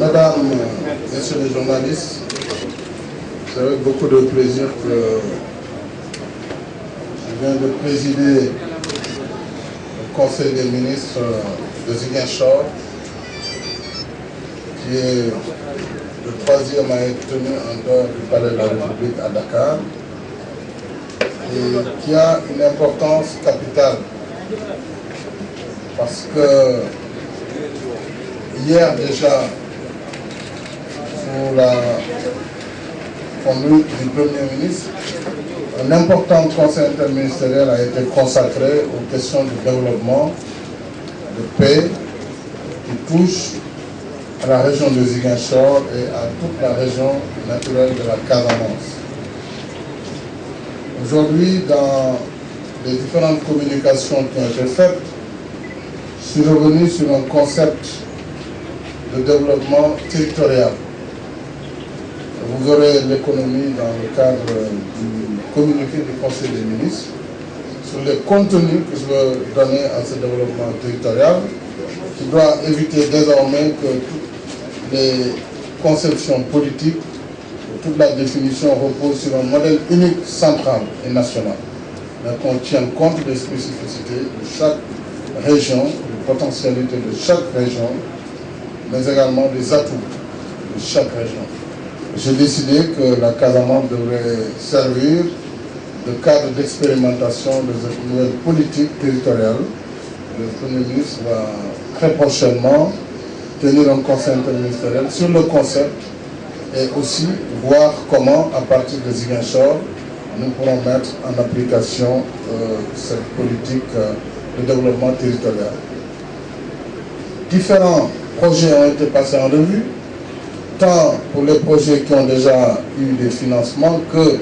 Mesdames, Messieurs les journalistes, c'est avec beaucoup de plaisir que je viens de présider le Conseil des ministres de Ziguinchor, qui est le troisième à être tenu en dehors du Palais de la République à Dakar, et qui a une importance capitale. Parce que hier déjà, sous la conduite du Premier ministre, un important conseil interministériel a été consacré aux questions du développement, de paix, qui touchent à la région de Ziguinchor et à toute la région naturelle de la Casamance. Aujourd'hui, dans les différentes communications qui ont été faites, je suis revenu sur un concept de développement territorial. Vous aurez l'économie dans le cadre du communiqué du Conseil des ministres sur les contenus que je veux donner à ce développement territorial, qui doit éviter désormais que toutes les conceptions politiques, toute la définition repose sur un modèle unique, central et national, mais qu'on tienne compte des spécificités de chaque région, des potentialités de chaque région, mais également des atouts de chaque région. J'ai décidé que la Casamance devrait servir de cadre d'expérimentation de cette nouvelle politique territoriale. Le Premier ministre va très prochainement tenir un conseil interministériel sur le concept et aussi voir comment, à partir de Ziguinchor, nous pourrons mettre en application cette politique de développement territorial. Différents projets ont été passés en revue, tant pour les projets qui ont déjà eu des financements que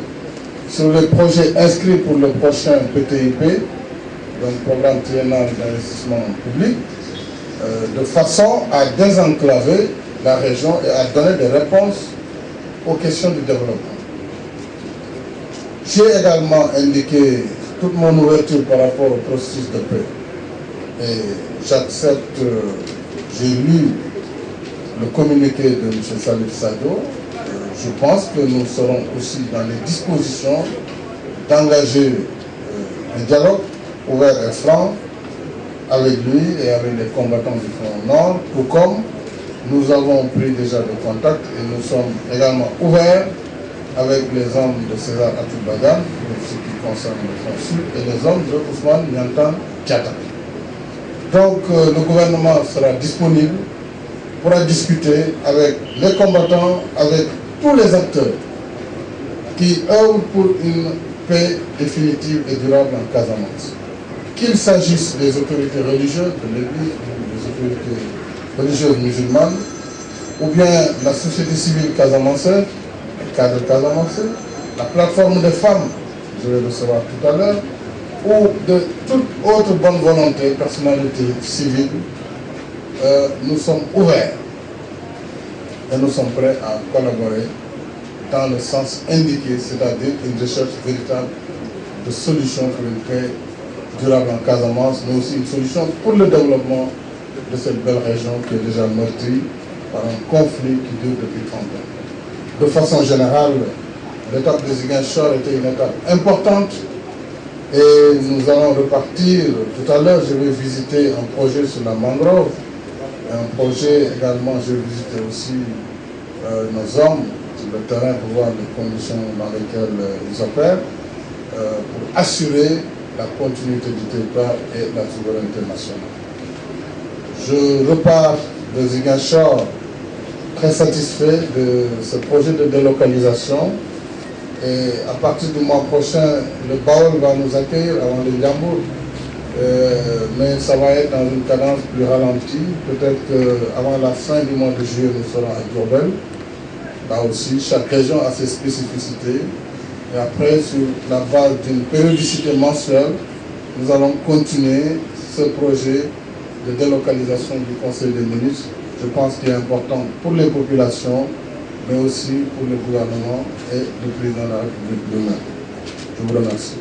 sur les projets inscrits pour le prochain PTIP, donc Programme triennal d'investissement public, de façon à désenclaver la région et à donner des réponses aux questions du développement. J'ai également indiqué toute mon ouverture par rapport au processus de paix. Et j'accepte, j'ai lu le communiqué de M. Salif Sadio. Je pense que nous serons aussi dans les dispositions d'engager un dialogue ouvert et franc avec lui et avec les combattants du Front Nord, tout comme nous avons pris déjà des contacts et nous sommes également ouverts avec les hommes de César Atoubagane, pour ce qui concerne le Front Sud, et les hommes de Ousmane Niantan Diatta. Donc le gouvernement sera disponible pour discuter avec les combattants, avec tous les acteurs qui œuvrent pour une paix définitive et durable en Casamance. Qu'il s'agisse des autorités religieuses de l'Église, des autorités religieuses musulmanes, ou bien la société civile casamançaise, le cadre casamançais, la plateforme des femmes, je vais recevoir tout à l'heure, ou de toute autre bonne volonté, personnalité civile, nous sommes ouverts et nous sommes prêts à collaborer dans le sens indiqué, c'est-à-dire une recherche véritable de solutions pour une paix durable en Casamance, mais aussi une solution pour le développement de cette belle région qui est déjà meurtrie par un conflit qui dure depuis 30 ans. De façon générale, l'étape de Ziguinchor était une étape importante et nous allons repartir. Tout à l'heure, je vais visiter un projet sur la mangrove, et un projet également, je vais visiter aussi nos hommes sur le terrain pour voir les conditions dans lesquelles ils opèrent, pour assurer la continuité du territoire et la souveraineté nationale. Je repars de Ziguinchor très satisfait de ce projet de délocalisation et à partir du mois prochain, le Baol va nous accueillir avant le Yambour, mais ça va être dans une cadence plus ralentie. Peut-être qu'avant la fin du mois de juillet, nous serons à Diourbel. Là aussi, chaque région a ses spécificités. Et après, sur la base d'une périodicité mensuelle, nous allons continuer ce projet de délocalisation du Conseil des ministres. Je pense qu'il est important pour les populations, mais aussi pour le gouvernement et le président de la République lui-même. Je vous remercie.